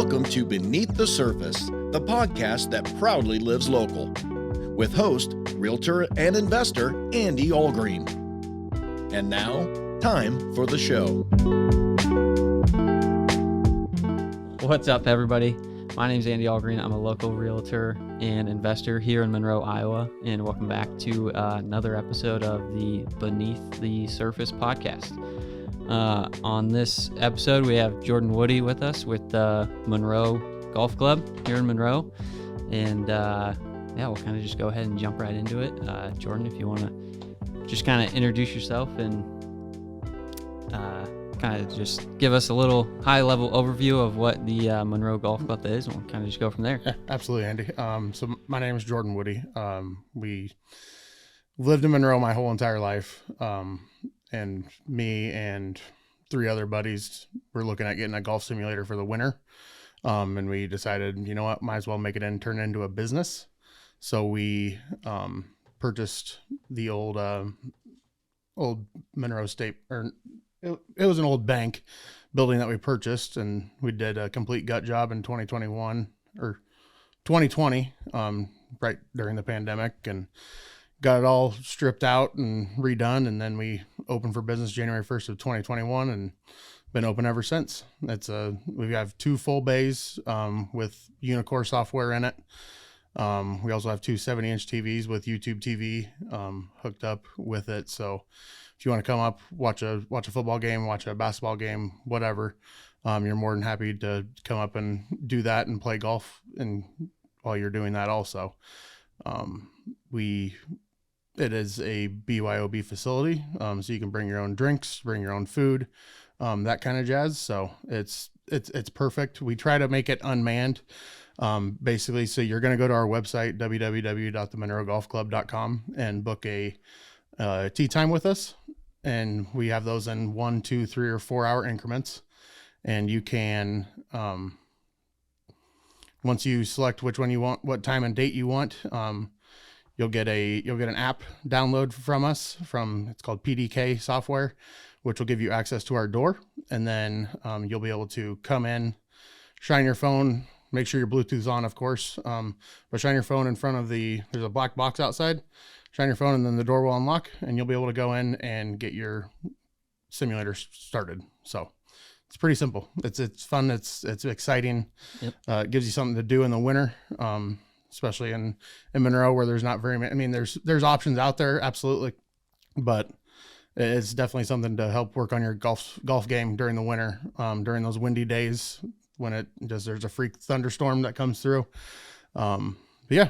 Welcome to Beneath the Surface, the podcast that proudly lives local, with host, realtor, and investor Andy Algreen. And now, time for the show. What's up, everybody? My name is Andy Algreen. I'm a local realtor and investor here in Monroe, Iowa, and welcome back to another episode of the Beneath the Surface podcast. On this episode, we have Jordan Woody with us with the Monroe Golf Club here in Monroe, and we'll kind of just go ahead and jump right into it. Jordan, if you want to just kind of introduce yourself and kind of just give us a little high-level overview of what the Monroe Golf Club is, and we'll kind of just go from there. Yeah, absolutely, Andy. So my name is Jordan Woody. We lived in Monroe my whole entire life, and me and three other buddies were looking at getting a golf simulator for the winter, and we decided, you know what, might as well make it turn it into a business. So we purchased the old Monroe State, or it was an old bank building that we purchased, and we did a complete gut job in 2021 or 2020, right during the pandemic, and got it all stripped out and redone. And then we opened for business January 1st of 2021 and been open ever since. We have two full bays, with Unicore software in it. We also have two 70-inch TVs with YouTube TV, hooked up with it. So if you want to come up, watch a football game, watch a basketball game, whatever, you're more than happy to come up and do that and play golf, and while you're doing that also. It is a BYOB facility, so you can bring your own drinks, bring your own food, that kind of jazz. So it's perfect. We try to make it unmanned, basically. So you're going to go to our website, www.themonroegolfclub.com, and book a tee time with us. And we have those in 1, 2, 3, or 4 hour increments. And you can, once you select which one you want, what time and date you want, you'll get an app download from us. It's called PDK software, which will give you access to our door. And then you'll be able to come in, shine your phone, make sure your Bluetooth's on, of course, but shine your phone in front of there's a black box outside, shine your phone, and then the door will unlock, and you'll be able to go in and get your simulator started. So it's pretty simple. It's fun. It's exciting. Yep. It gives you something to do in the winter, especially in Monroe, where there's not very many. I mean, there's options out there, absolutely, but it's definitely something to help work on your golf game during the winter, during those windy days when there's a freak thunderstorm that comes through. Yeah.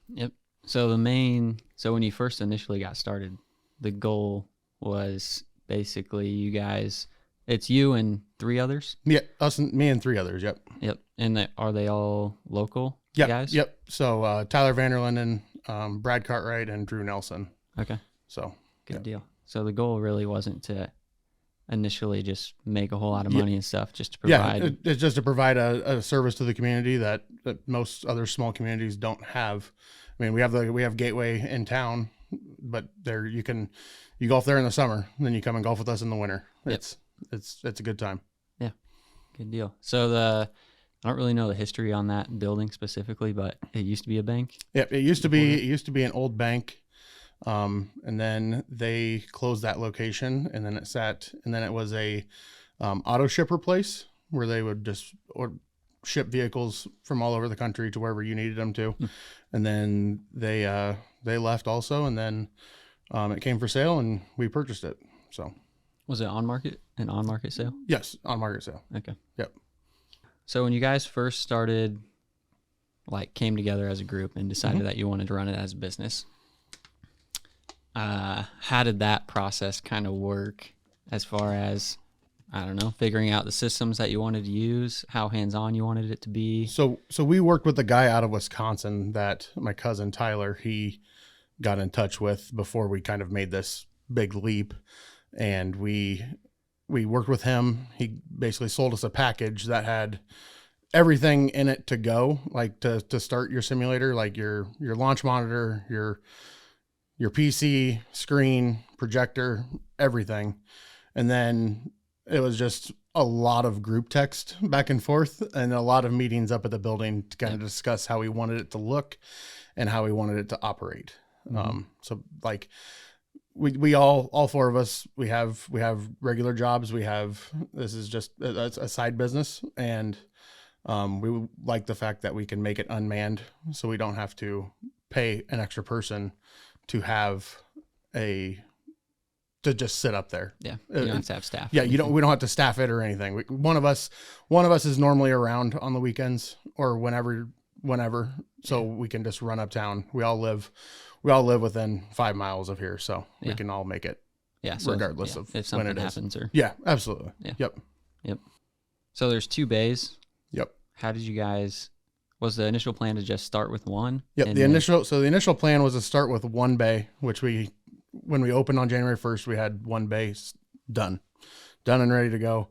Yep. So when you first initially got started, the goal was basically you guys. It's you and three others. Yeah, me and three others. Yep. Yep. And are they all local? Yep. Guys? Yep. So Tyler Vanderlinden, Brad Cartwright, and Drew Nelson. Okay. So good deal. So the goal really wasn't to initially just make a whole lot of money and stuff, just to provide. Yeah, it's just to provide a service to the community that most other small communities don't have. I mean, we have Gateway in town, but you golf there in the summer, and then you come and golf with us in the winter. It's a good time. Yeah. Good deal. So I don't really know the history on that building specifically, but it used to be a bank. Yep. It used to be an old bank. And then they closed that location, and then it was a auto shipper place where they would just ship vehicles from all over the country to wherever you needed them to. And then they left also, and then it came for sale, and we purchased it. So was it an on-market sale? Yes, on-market sale. Okay. Yep. So when you guys first started, came together as a group and decided that you wanted to run it as a business, how did that process kind of work as far as, I don't know, figuring out the systems that you wanted to use, how hands-on you wanted it to be? So we worked with a guy out of Wisconsin that my cousin Tyler, he got in touch with before we kind of made this big leap. And we worked with him. He basically sold us a package that had everything in it to go, like to start your simulator, like your launch monitor, your PC, screen, projector, everything. And then it was just a lot of group text back and forth and a lot of meetings up at the building to kind of discuss how we wanted it to look and how we wanted it to operate. So like we all four of us, we have regular jobs. This is just a side business. And we like the fact that we can make it unmanned, so we don't have to pay an extra person to just sit up there. Yeah. You don't have to have staff. Yeah. We don't have to staff it or anything. One of us is normally around on the weekends or whenever. So we can just run uptown. We all live within 5 miles of here. So we can all make it. Yeah. So, regardless of if when something it happens is. or. Yeah, absolutely. Yeah. Yep. So there's 2 bays. Yep. How did you guys, was the initial plan to just start with one? Yep. The initial plan was to start with 1 bay, which when we opened on January 1st, we had 1 bay done and ready to go.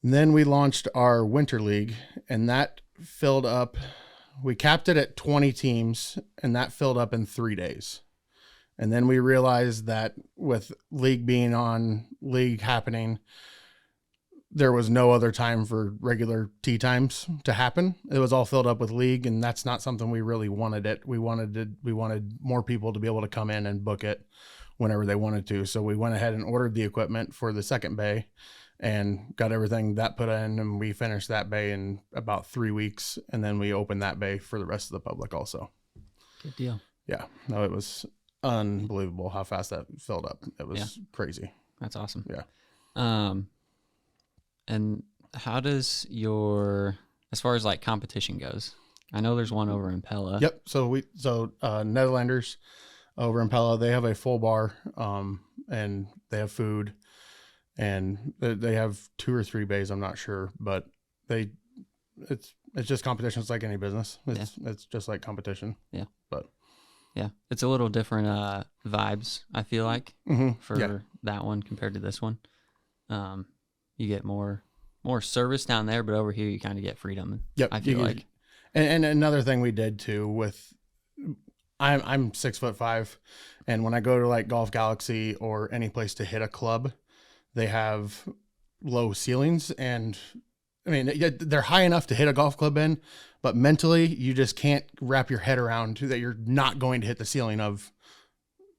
And then we launched our winter league, and that filled up. We capped it at 20 teams, and that filled up in 3 days. And then we realized that with league happening, there was no other time for regular tee times to happen. It was all filled up with league, and that's not something we really wanted. We wanted more people to be able to come in and book it whenever they wanted to. So we went ahead and ordered the equipment for the second bay and got everything that put in, and we finished that bay in about 3 weeks. And then we opened that bay for the rest of the public also. Good deal. Yeah. No, it was unbelievable how fast that filled up. It was crazy. That's awesome. Yeah. And how does as far as like competition goes, I know there's one over in Pella. Yep. So Netherlanders over in Pella, they have a full bar, and they have food, and they have 2 or 3 bays. I'm not sure, but it's just competition. It's like any business. It's just like competition. Yeah. But yeah, it's a little different vibes, I feel like, for that one compared to this one. You get more service down there, but over here you kind of get freedom. Yep. I feel like. And another thing we did too I'm 6'5", and when I go to like Golf Galaxy or any place to hit a club, they have low ceilings, and I mean they're high enough to hit a golf club in, but mentally you just can't wrap your head around that you're not going to hit the ceiling of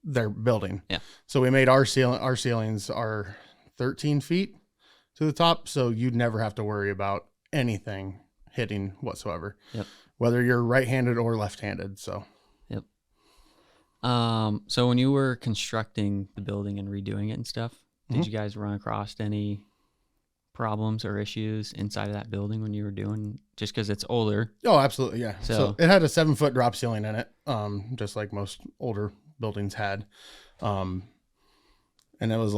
their building. Yeah. So we made our ceilings are 13 feet to the top, so you'd never have to worry about anything hitting whatsoever. Yep. Whether you're right-handed or left-handed. So. Yep. So when you were constructing the building and redoing it and stuff, did you guys run across any problems or issues inside of that building when you were doing, just because it's older? Oh, absolutely. Yeah. So it had a 7-foot drop ceiling in it. Just like most older buildings had. And it was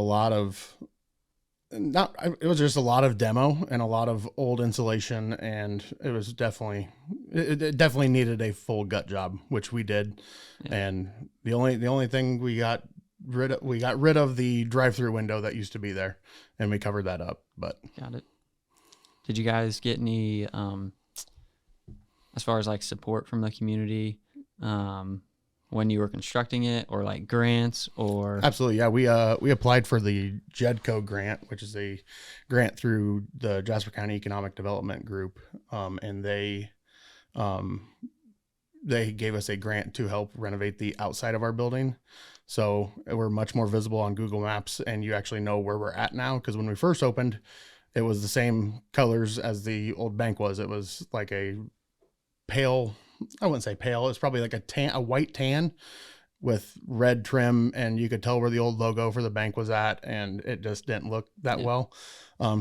it was just a lot of demo and a lot of old insulation, and it was definitely needed a full gut job, which we did. Yeah. And the only thing we got rid of the drive-through window that used to be there, and we covered that up. But got it. Did you guys get any as far as like support from the community when you were constructing it, or like grants or? Absolutely. Yeah. We applied for the JEDCO grant, which is a grant through the Jasper County Economic Development Group. And they gave us a grant to help renovate the outside of our building. So we're much more visible on Google Maps, and you actually know where we're at now. Cause when we first opened, it was the same colors as the old bank was. It was like a pale, I wouldn't say pale. It's probably like a white tan with red trim, and you could tell where the old logo for the bank was at, and it just didn't look that well.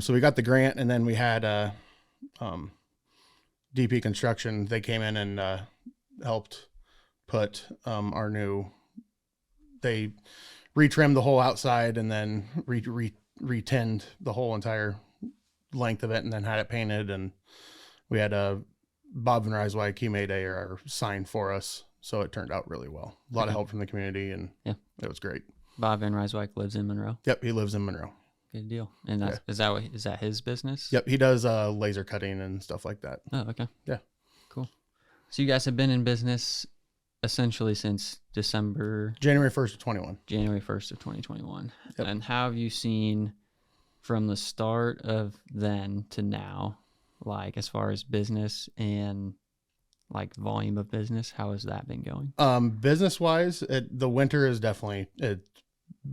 So we got the grant, and then we had DP Construction. They came in and helped put our new. They retrimmed the whole outside, and then retinned the whole entire length of it, and then had it painted. And we had Bob Van Ryswijk, he made our sign for us, so it turned out really well. A lot of help from the community, and it was great. Bob Van Ryswijk lives in Monroe? Yep, he lives in Monroe. Good deal. And is that his business? Yep, he does laser cutting and stuff like that. Oh, okay. Yeah. Cool. So you guys have been in business essentially since January 1st of 21. January 1st of 2021. Yep. And how have you seen from the start of then to now, like as far as business and like volume of business, how has that been going? Business wise, the winter is definitely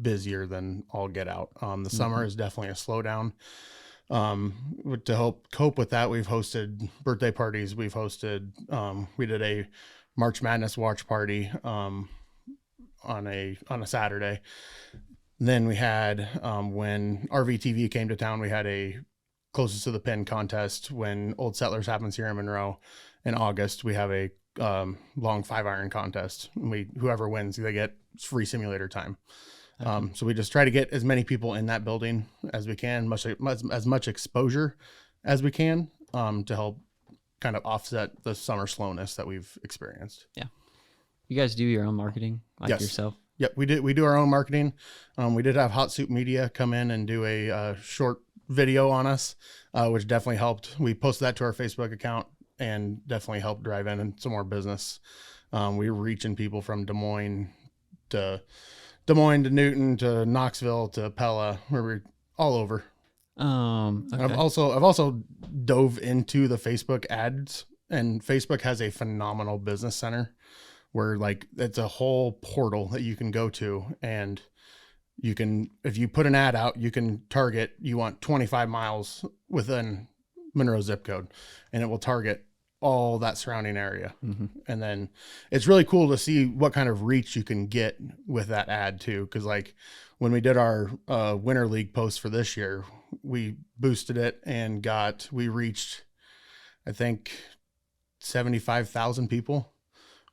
busier than all get out. The summer is definitely a slowdown. To help cope with that, we've hosted birthday parties. We did a March Madness watch party on a Saturday. And then we had when RVTV came to town, we had a closest to the pin contest. When Old Settlers happens here in Monroe in August, we have a long 5-iron contest. Whoever wins, they get free simulator time. Okay. So we just try to get as many people in that building as we can, as much exposure as we can, to help kind of offset the summer slowness that we've experienced. Yeah. You guys do your own marketing, like yes. yourself? Yep, we do our own marketing. We did have Hot Soup Media come in and do a short video on us, which definitely helped. We posted that to our Facebook account and definitely helped drive in some more business. We were reaching people from Des Moines to Newton to Knoxville to Pella, where we're all over. Okay. I've also dove into the Facebook ads, and Facebook has a phenomenal business center where like it's a whole portal that you can go to, and you can, if you put an ad out, you can target, you want 25 miles within Monroe zip code, and it will target all that surrounding area. Mm-hmm. And then it's really cool to see what kind of reach you can get with that ad too. Cause like when we did our winter league post for this year, we boosted it and we reached, I think 75,000 people,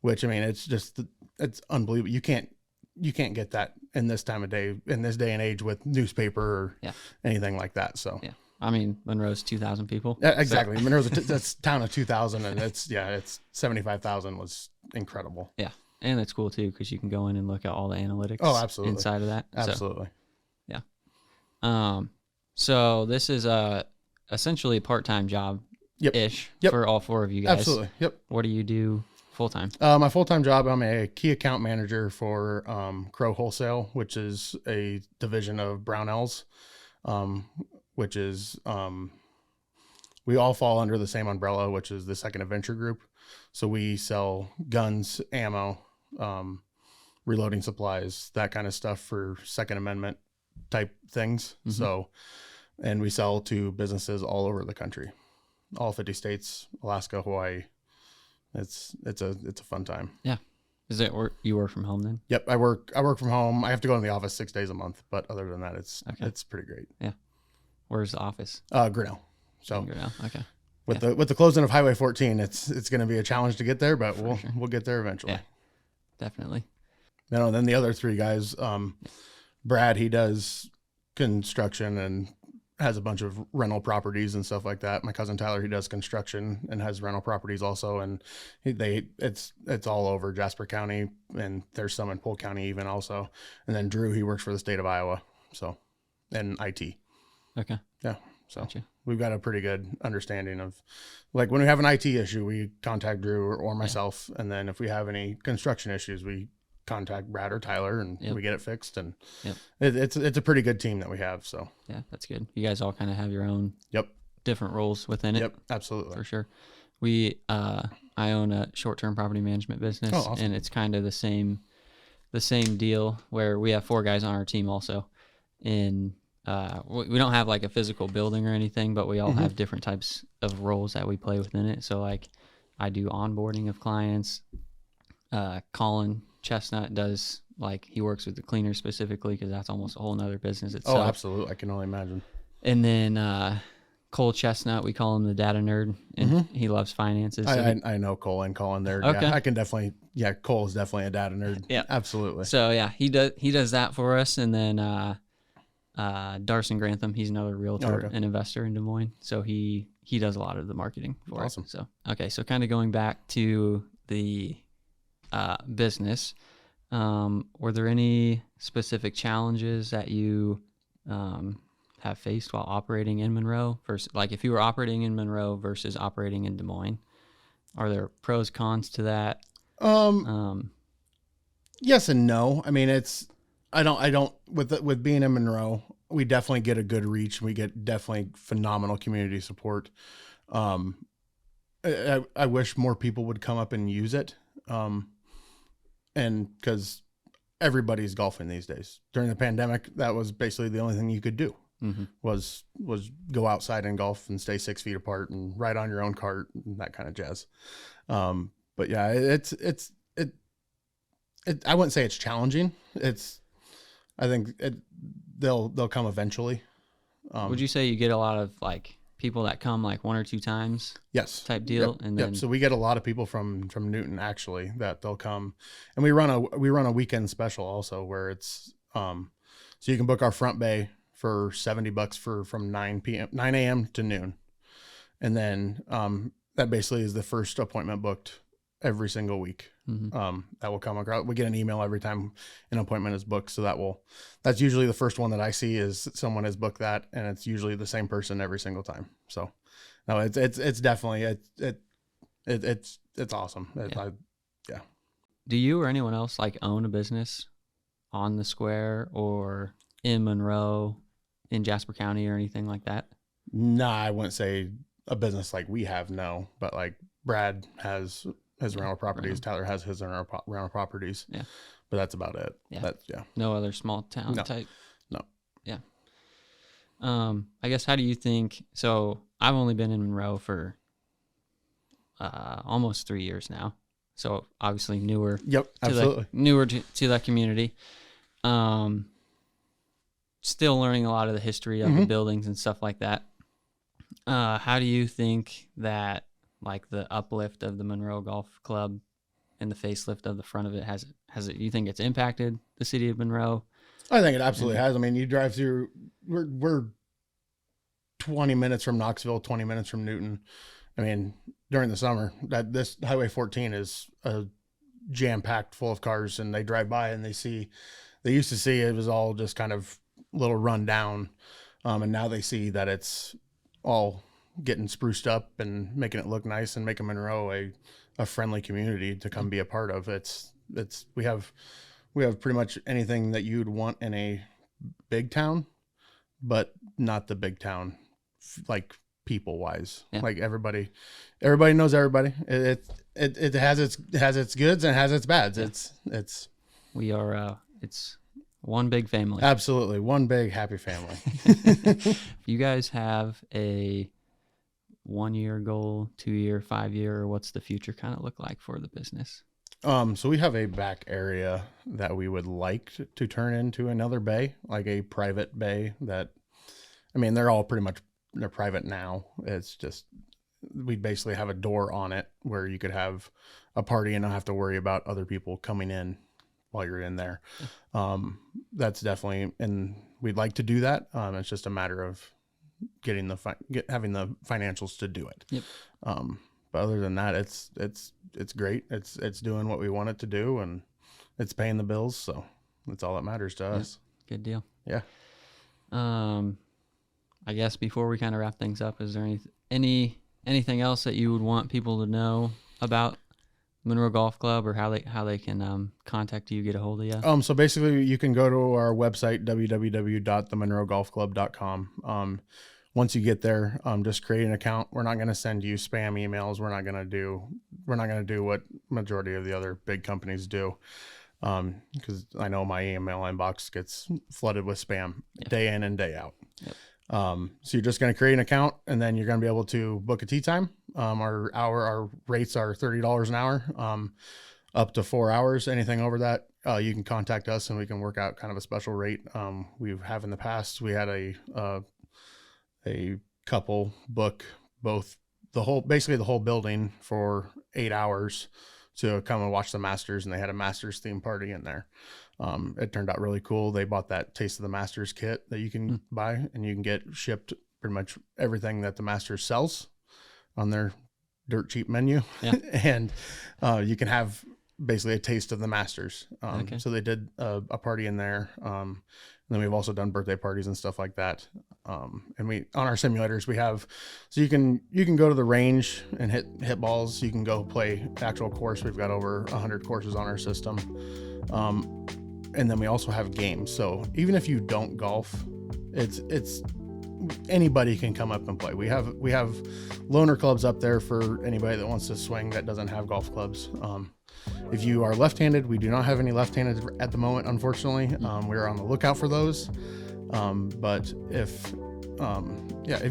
which I mean, it's unbelievable. You can't get that in this time of day, in this day and age with newspaper or anything like that. So yeah. I mean, Monroe's 2,000 people. Yeah, exactly. So. Monroe's that's town of 2,000, and it's 75,000 was incredible. Yeah, and it's cool too because you can go in and look at all the analytics. Oh, absolutely. Inside of that. Absolutely. So, yeah. So this is essentially a part-time job ish for all four of you guys. Absolutely. Yep. What do you do full-time? My full-time job, I'm a key account manager for Crow Wholesale, which is a division of Brownells. Which is, we all fall under the same umbrella, which is the Second Adventure Group. So we sell guns, ammo, reloading supplies, that kind of stuff for Second Amendment type things. Mm-hmm. So, and we sell to businesses all over the country, all 50 states, Alaska, Hawaii. It's a fun time. Yeah. Is it you work from home then? Yep. I work from home. I have to go in the office 6 days a month, but other than that, it's pretty great. Yeah. Where's the office? Grinnell. So Grinnell. Okay. With the closing of Highway 14, it's going to be a challenge to get there, but we'll get there eventually. Yeah, definitely. And then the other three guys, Brad, he does construction and has a bunch of rental properties and stuff like that. My cousin Tyler, he does construction and has rental properties also, and it's all over Jasper County, and there's some in Polk County even also. And then Drew, he works for the state of Iowa, so and IT. Okay. Yeah. So we've got a pretty good understanding of, like, when we have an IT issue, we contact Drew or myself. And then if we have any construction issues, we contact Brad or Tyler and we get it fixed. And it's a pretty good team that we have. So yeah, that's good. You guys all kind of have your own different roles within it. Yep. Absolutely. For sure. I own a short-term property management business. Oh, awesome. And it's kind of the same deal where we have 4 guys on our team also. And we don't have like a physical building or anything, but we all have different types of roles that we play within it. So like I do onboarding of clients. Colin Chestnut does, like, he works with the cleaners specifically because that's almost a whole nother business itself. Oh, absolutely. I can only imagine. And then Cole Chestnut, we call him the data nerd, and he loves finances. So I know Cole and Colin there. Okay. Yeah, I can definitely, Cole is definitely a data nerd. Yeah. Absolutely. So yeah, he does that for us. And then Darson Grantham, he's another realtor and investor in Des Moines. So he does a lot of the marketing for us. So, okay. So kind of going back to the business, were there any specific challenges that you have faced while operating in Monroe versus, like, if you were operating in Monroe versus operating in Des Moines? Are there pros, cons to that? Yes and no. I mean, I don't with being in Monroe, we definitely get a good reach. We get definitely phenomenal community support. I wish more people would come up and use it. And because everybody's golfing these days. During the pandemic, that was basically the only thing you could do. Was go outside and golf and stay 6 feet apart and ride on your own cart and that kind of jazz. But yeah, I wouldn't say it's challenging. I think they'll come eventually. Would you say you get a lot of like people that come like 1 or 2 times? Yes. Type deal. Yep. And then So we get a lot of people from Newton actually that they'll come, and we run a weekend special also where it's, so you can book our front bay for $70 from 9 a.m. to noon. And then, that basically is the first appointment booked every single week. That will come across. We get an email every time an appointment is booked. So that's usually the first one that I see is someone has booked that, and it's usually the same person every single time. So no, it's definitely, it's awesome. Yeah. Do you or anyone else like own a business on the square or in Monroe, in Jasper County or anything like that? Nah, I wouldn't say a business like we have, no, but like Brad has his rental properties. Tyler has his rental properties. Yeah. But that's about it. Yeah. No other small town type. No. Yeah. I guess, how do you think, so I've only been in Monroe for almost 3 years now. So obviously newer. Yep. Absolutely. Newer to that community. Still learning a lot of the history of the buildings and stuff like that. How do you think that like the uplift of the Monroe Golf Club and the facelift of the front of it has it, you think it's impacted the city of Monroe? I think it absolutely has. I mean, you drive through, we're 20 minutes from Knoxville, 20 minutes from Newton. I mean, during the summer, this Highway 14 is jam-packed full of cars, and they drive by and they used to see it was all just kind of little run down. And now they see that it's all getting spruced up and making it look nice and making Monroe a friendly community to come be a part of. We have pretty much anything that you'd want in a big town, but not the big town, like people wise. Yeah. Like everybody knows everybody. It has its goods and it has its bads. Yeah. It's one big family. Absolutely. One big happy family. You guys have a 1-year goal, 2-year, 5-year, or what's the future kind of look like for the business? So we have a back area that we would like to turn into another bay, like a private bay that, I mean, they're private now. It's just, we basically have a door on it where you could have a party and not have to worry about other people coming in while you're in there. That's definitely, and we'd like to do that. It's just a matter of getting having the financials to do it. Yep. But other than that, it's great. It's doing what we want it to do, and it's paying the bills. So that's all that matters to us. Good deal. Yeah. I guess before we kind of wrap things up, is there anything else that you would want people to know about Monroe Golf Club, or how they can contact you, get a hold of you? So basically you can go to our website, www.themonroegolfclub.com. Once you get there, just create an account. We're not going to send you spam emails. We're not going to do what majority of the other big companies do. Because I know my email inbox gets flooded with spam day in and day out. Yep. So you're just going to create an account, and then you're going to be able to book a tee time. Our rates are $30 an hour, up to 4 hours. Anything over that, you can contact us and we can work out kind of a special rate. We have in the past, we had a couple book basically the whole building for 8 hours to come and watch the Masters, and they had a Masters theme party in there. It turned out really cool. They bought that Taste of the Masters kit that you can buy, and you can get shipped pretty much everything that the Masters sells on their dirt cheap menu. Yeah. And you can have basically a taste of the Masters. So they did a party in there. And then we've also done birthday parties and stuff like that. And we, on our simulators, we have, so you can go to the range and hit balls. You can go play actual course. We've got over 100 courses on our system. And then we also have games. So even if you don't golf, It's anybody can come up and play. We have loaner clubs up there for anybody that wants to swing that doesn't have golf clubs. If you are left-handed, we do not have any left-handed at the moment, unfortunately. We're on the lookout for those. But if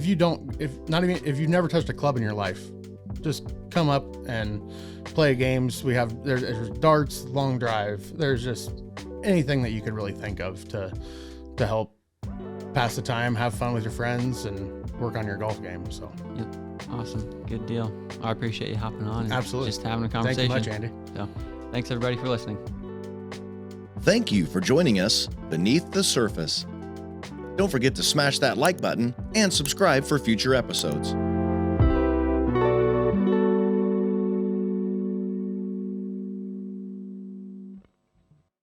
you've never touched a club in your life, just come up and play games. There's darts, long drive. There's just anything that you could really think of to help pass the time, have fun with your friends, and work on your golf game. So, yep. Awesome. Good deal. I appreciate you hopping on and absolutely just having a conversation. Thank you much, Andy. So, thanks everybody for listening. Thank you for joining us beneath the surface. Don't forget to smash that like button and subscribe for future episodes.